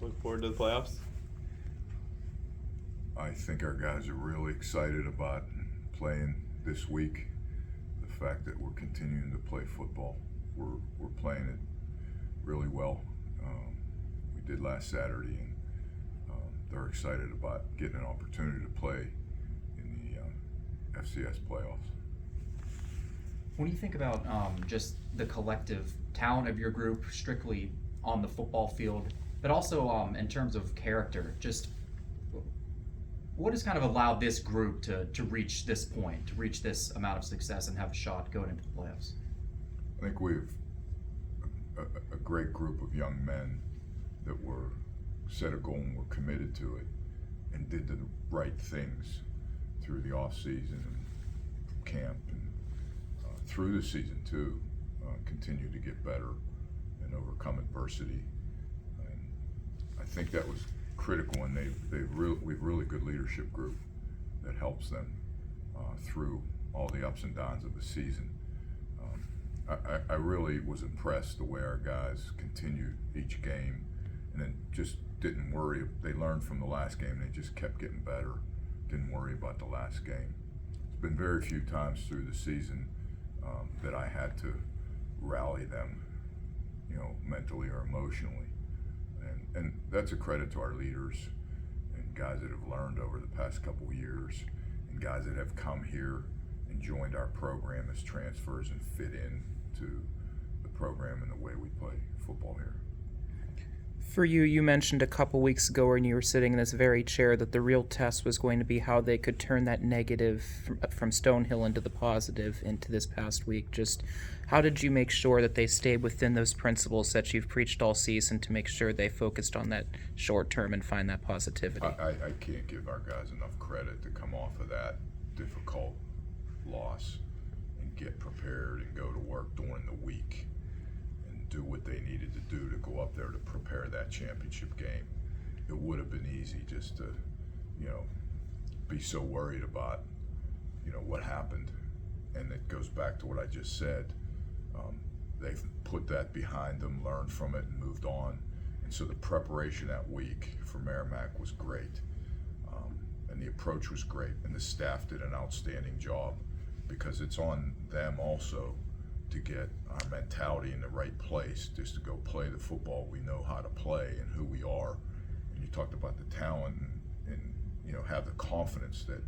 look forward to the playoffs? I think our guys are really excited about playing this week. The fact that we're continuing to play football, we're playing it really well. We did last Saturday, and they're excited about getting an opportunity to play in the FCS playoffs. When you think about just the collective talent of your group, strictly on the football field, but also in terms of character, just what has kind of allowed this group to reach this point, to reach this amount of success and have a shot going into the playoffs? I think we've a great group of young men that were set a goal and were committed to it and did the right things through the off season and camp and through the season too. Continue to get better and overcome adversity. And I think that was critical, and we've really good leadership group that helps them through all the ups and downs of the season. I really was impressed the way our guys continued each game, and then just didn't worry. They learned from the last game. They just kept getting better. Didn't worry about the last game. It's been very few times through the season that I had to rally them, mentally or emotionally. And that's a credit to our leaders and guys that have learned over the past couple of years, and guys that have come here and joined our program as transfers and fit in to the program and the way we play football here. For you, you mentioned a couple weeks ago when you were sitting in this very chair that the real test was going to be how they could turn that negative from Stonehill into the positive into this past week. Just how did you make sure that they stayed within those principles that you've preached all season to make sure they focused on that short term and find that positivity? I can't give our guys enough credit to come off of that difficult loss and get prepared and go to work during the week and do what they needed to do to go up there to prepare that championship game. It would have been easy just to, be so worried about, what happened. And it goes back to what I just said. They've put that behind them, learned from it, and moved on. And so the preparation that week for Merrimack was great. And the approach was great. And the staff did an outstanding job, because it's on them also to get our mentality in the right place, just to go play the football we know how to play and who we are. And you talked about the talent and have the confidence that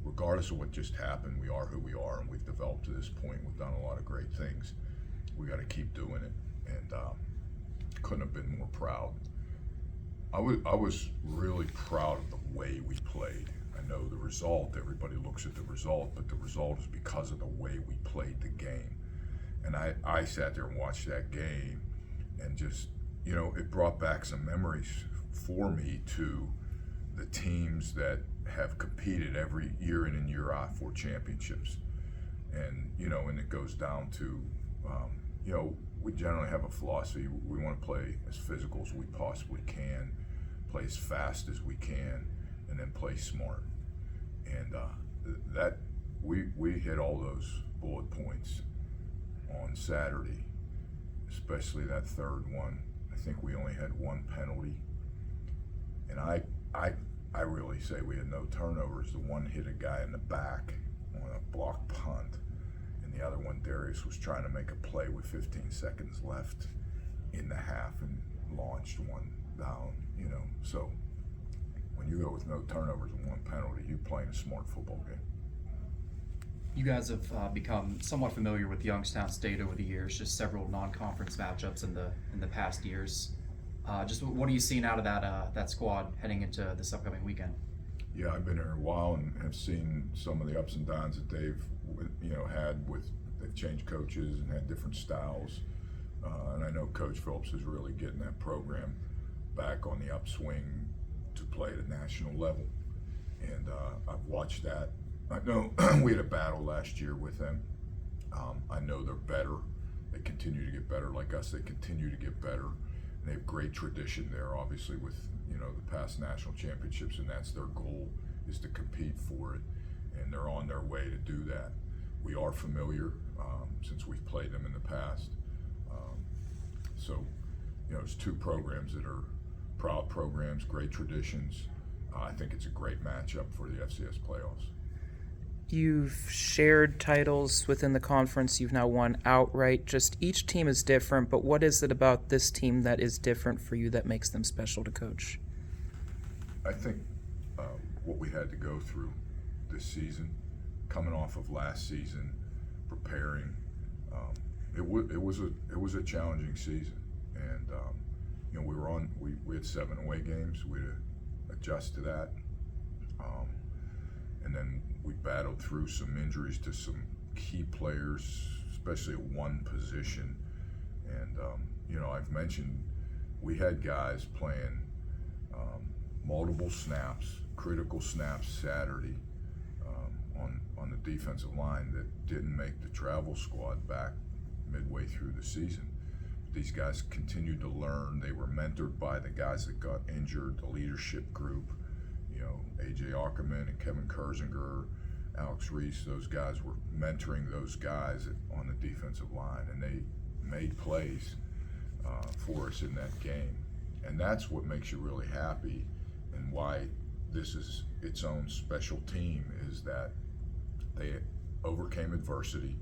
regardless of what just happened, we are who we are, and we've developed to this point. We've done a lot of great things. We got to keep doing it, and couldn't have been more proud. I was really proud of the way we played. I know the result, everybody looks at the result, but the result is because of the way we played the game. And I sat there and watched that game, and just, it brought back some memories for me to the teams that have competed every year in and year out for championships. And, and it goes down to, we generally have a philosophy. We want to play as physical as we possibly can, play as fast as we can, and then play smart. And that we hit all those bullet points on Saturday, especially that third one. I think we only had one penalty, and I really say we had no turnovers. The one hit a guy in the back on a block punt, and the other one, Darius was trying to make a play with 15 seconds left in the half and launched one down. So when you go with no turnovers and one penalty, you're playing a smart football game. You guys have become somewhat familiar with Youngstown State over the years, just several non-conference matchups in the past years. Just what are you seeing out of that squad heading into this upcoming weekend? Yeah, I've been here a while and have seen some of the ups and downs that they've had with. They've changed coaches and had different styles, and I know Coach Phillips is really getting that program back on the upswing to play at a national level, and I've watched that. I know we had a battle last year with them. I know they're better. They continue to get better. Like us, they continue to get better. And they have great tradition there, obviously, with the past national championships, and that's their goal, is to compete for it. And they're on their way to do that. We are familiar since we've played them in the past. So, it's two programs that are proud programs, great traditions. I think it's a great matchup for the FCS playoffs. You've shared titles within the conference. You've now won outright. Just each team is different, but what is it about this team that is different for you that makes them special to coach? I think what we had to go through this season, coming off of last season, preparing, it was a challenging season, and we had 7 away games. We had to adjust to that, and then we battled through some injuries to some key players, especially at one position. And I've mentioned we had guys playing multiple snaps, critical snaps Saturday on the defensive line that didn't make the travel squad back midway through the season. These guys continued to learn. They were mentored by the guys that got injured, the leadership group, A.J. Ackerman and Kevin Kersinger, Alex Reese. Those guys were mentoring those guys on the defensive line, and they made plays for us in that game. And that's what makes you really happy, and why this is its own special team, is that they overcame adversity,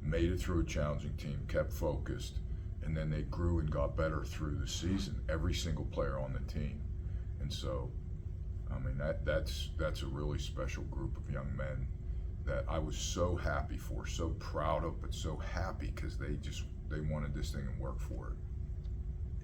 made it through a challenging team, kept focused, and then they grew and got better through the season, every single player on the team. And so, that's a really special group of young men that I was so happy for, so proud of, but so happy because they wanted this thing and worked for it.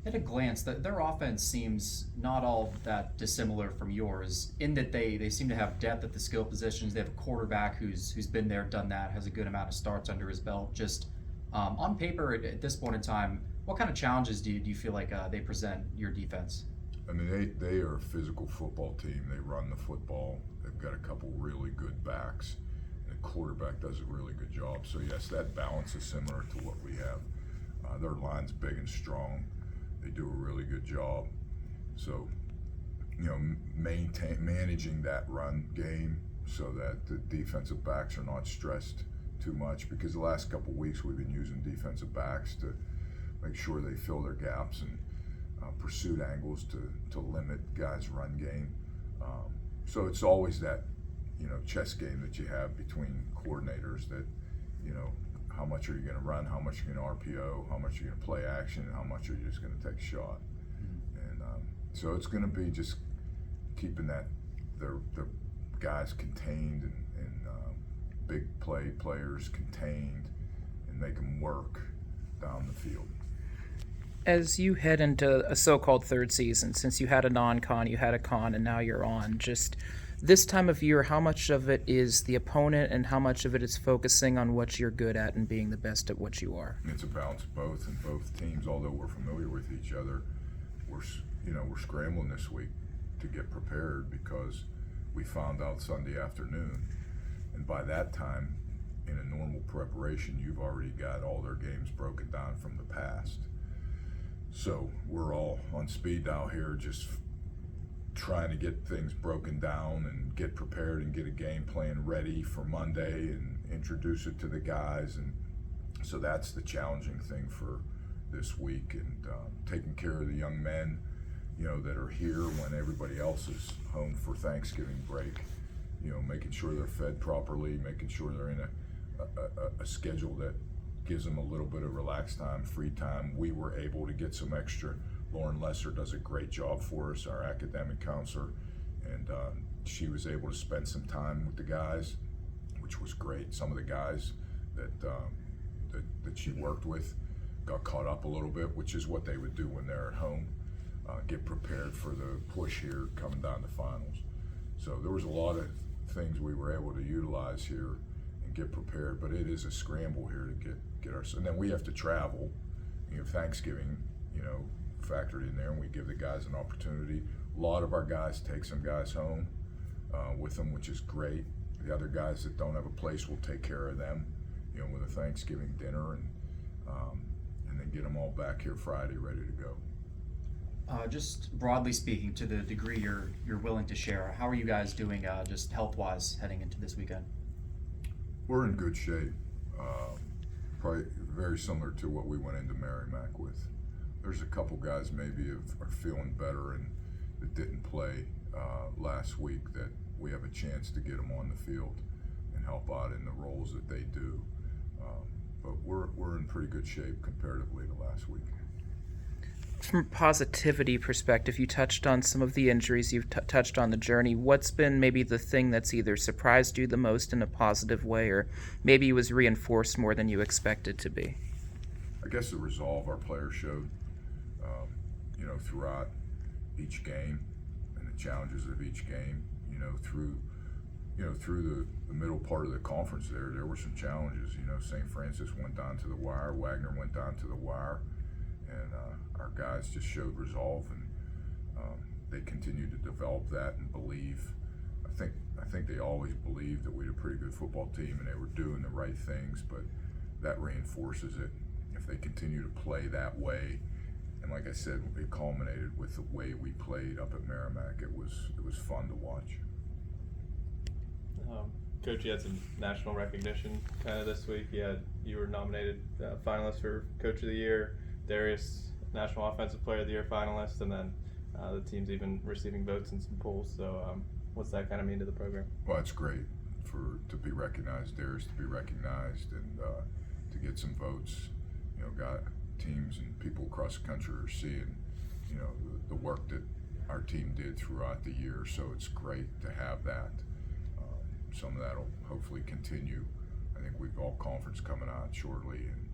At a glance, their offense seems not all that dissimilar from yours, in that they seem to have depth at the skill positions. They have a quarterback who's been there, done that, has a good amount of starts under his belt. Just on paper, at this point in time, what kind of challenges do you feel like they present your defense? They are a physical football team. They run the football. They've got a couple really good backs. The quarterback does a really good job. So yes, that balance is similar to what we have. Their line's big and strong. They do a really good job. So, managing that run game so that the defensive backs are not stressed too much, because the last couple of weeks we've been using defensive backs to make sure they fill their gaps and pursuit angles to limit guys' run game. So it's always that, chess game that you have between coordinators that, how much are you going to run, how much are you going to RPO, how much are you going to play action, and how much are you just going to take a shot. And so it's going to be just keeping the guys contained and big players contained, and make them work down the field. As you head into a so-called third season, since you had a non-con, you had a con, and now you're on, just this time of year, how much of it is the opponent and how much of it is focusing on what you're good at and being the best at what you are? It's a balance of both, and both teams, although we're familiar with each other, we're scrambling this week to get prepared, because we found out Sunday afternoon, and by that time, in a normal preparation, you've already got all their games broken down from the past. So we're all on speed dial here, just trying to get things broken down and get prepared and get a game plan ready for Monday and introduce it to the guys. And so that's the challenging thing for this week, and taking care of the young men, that are here when everybody else is home for Thanksgiving break, making sure they're fed properly, making sure they're in a schedule that gives them a little bit of relaxed time, free time. We were able to get some extra. Lauren Lesser does a great job for us, our academic counselor, and she was able to spend some time with the guys, which was great. Some of the guys that she worked with got caught up a little bit, which is what they would do when they're at home, get prepared for the push here coming down to finals. So there was a lot of things we were able to utilize here and get prepared, but it is a scramble here to get our, and then we have to travel. Thanksgiving, factored in there, and we give the guys an opportunity. A lot of our guys take some guys home with them, which is great. The other guys that don't have a place, will take care of them, with a Thanksgiving dinner, and then get them all back here Friday ready to go. Just broadly speaking, to the degree you're willing to share, how are you guys doing just health-wise heading into this weekend? We're in good shape. Probably very similar to what we went into Merrimack with. there's a couple guys maybe are feeling better and that didn't play last week that we have a chance to get them on the field and help out in the roles that they do. But we're in pretty good shape comparatively to last week. From a positivity perspective, you touched on some of the injuries, you've touched on the journey. What's been maybe the thing that's either surprised you the most in a positive way, or maybe was reinforced more than you expected to be? I guess the resolve our players showed, throughout each game and the challenges of each game, through the middle part of the conference there were some challenges. St. Francis went down to the wire, Wagner went down to the wire, and our guys just showed resolve, and they continued to develop that and believe. I think they always believed that we had a pretty good football team and they were doing the right things, but that reinforces it. If they continue to play that way, and like I said, it culminated with the way we played up at Merrimack. It was fun to watch. Coach, you had some national recognition kind of this week. You were nominated finalist for Coach of the Year, Darius National Offensive Player of the Year finalist, and then the team's even receiving votes in some polls. So what's that kind of mean to the program? Well, it's great to be recognized, Darius to be recognized, and to get some votes. Got teams and people across the country are seeing, the work that our team did throughout the year. So it's great to have that. Some of that will hopefully continue. I think we've all conference coming out shortly, and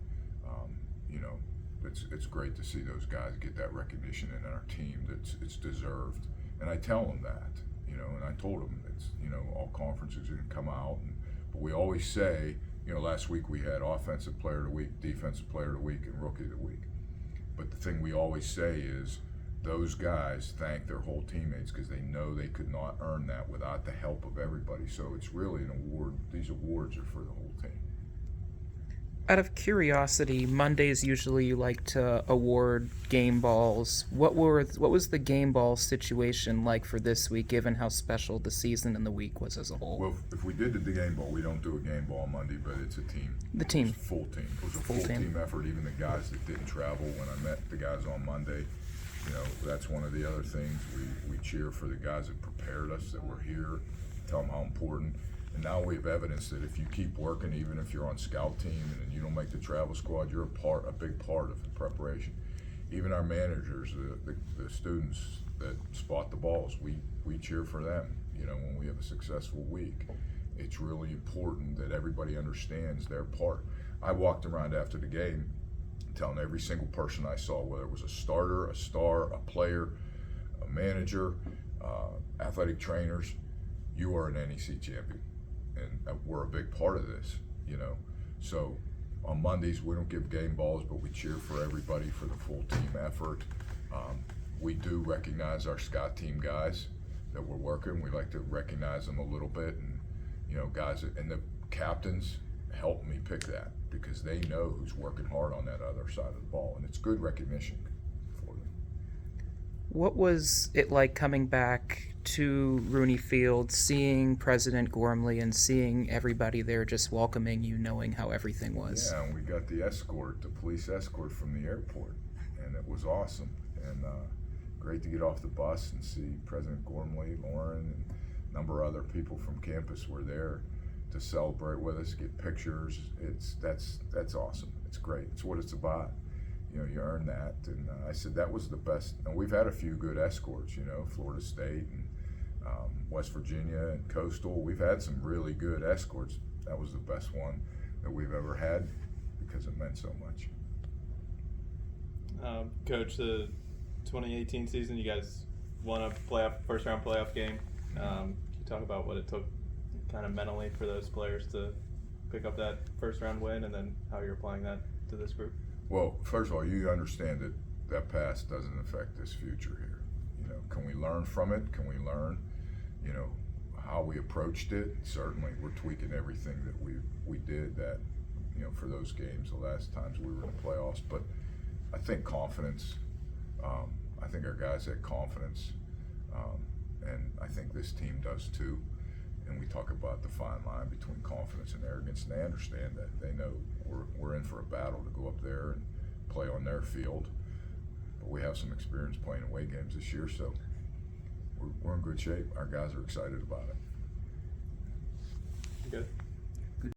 it's great to see those guys get that recognition in our team. It's deserved, and I tell them that, and I told them it's all conferences are going to come out, but we always say, last week we had Offensive Player of the Week, Defensive Player of the Week, and Rookie of the Week. But the thing we always say is those guys thank their whole teammates because they know they could not earn that without the help of everybody. So it's really an award. These awards are for the whole team. Out of curiosity, Mondays usually you like to award game balls. What was the game ball situation like for this week, given how special the season and the week was as a whole? Well, if we did the game ball, we don't do a game ball on Monday, but it's a team. The team. It was a full team. It was a full team effort. Even the guys that didn't travel, when I met the guys on Monday, that's one of the other things. We cheer for the guys that prepared us, that were here, tell them how important. And now we have evidence that if you keep working, even if you're on scout team and you don't make the travel squad, you're a big part of the preparation. Even our managers, the students that spot the balls, we cheer for them. When we have a successful week, it's really important that everybody understands their part. I walked around after the game telling every single person I saw, whether it was a starter, a star, a player, a manager, athletic trainers, you are an NEC champion. And we're a big part of this, So on Mondays, we don't give game balls, but we cheer for everybody for the full team effort. We do recognize our scout team guys that we're working. We like to recognize them a little bit, and, guys, and the captains help me pick that because they know who's working hard on that other side of the ball, and it's good recognition for them. What was it like coming back to Rooney Field, seeing President Gormley and seeing everybody there just welcoming you, knowing how everything was? Yeah, and we got the police escort from the airport, and it was awesome. And great to get off the bus and see President Gormley, Lauren, and a number of other people from campus were there to celebrate with us, get pictures. That's awesome. It's great. It's what it's about. You earn that. And I said that was the best. And we've had a few good escorts, Florida State and West Virginia and Coastal. We've had some really good escorts. That was the best one that we've ever had because it meant so much. Coach, the 2018 season, you guys won a first round playoff game. Can you talk about what it took kind of mentally for those players to pick up that first round win, and then how you're applying that to this group? Well, first of all, you understand that past doesn't affect this future here. Can we learn from it? Can we learn, how we approached it? Certainly, we're tweaking everything that we did that, for those games, the last times we were in the playoffs. But I think confidence. I think our guys had confidence, and I think this team does too. And we talk about the fine line between confidence and arrogance, and they understand that. They know we're in for a battle to go up there and play on their field. But we have some experience playing away games this year, so we're in good shape. Our guys are excited about it. Good.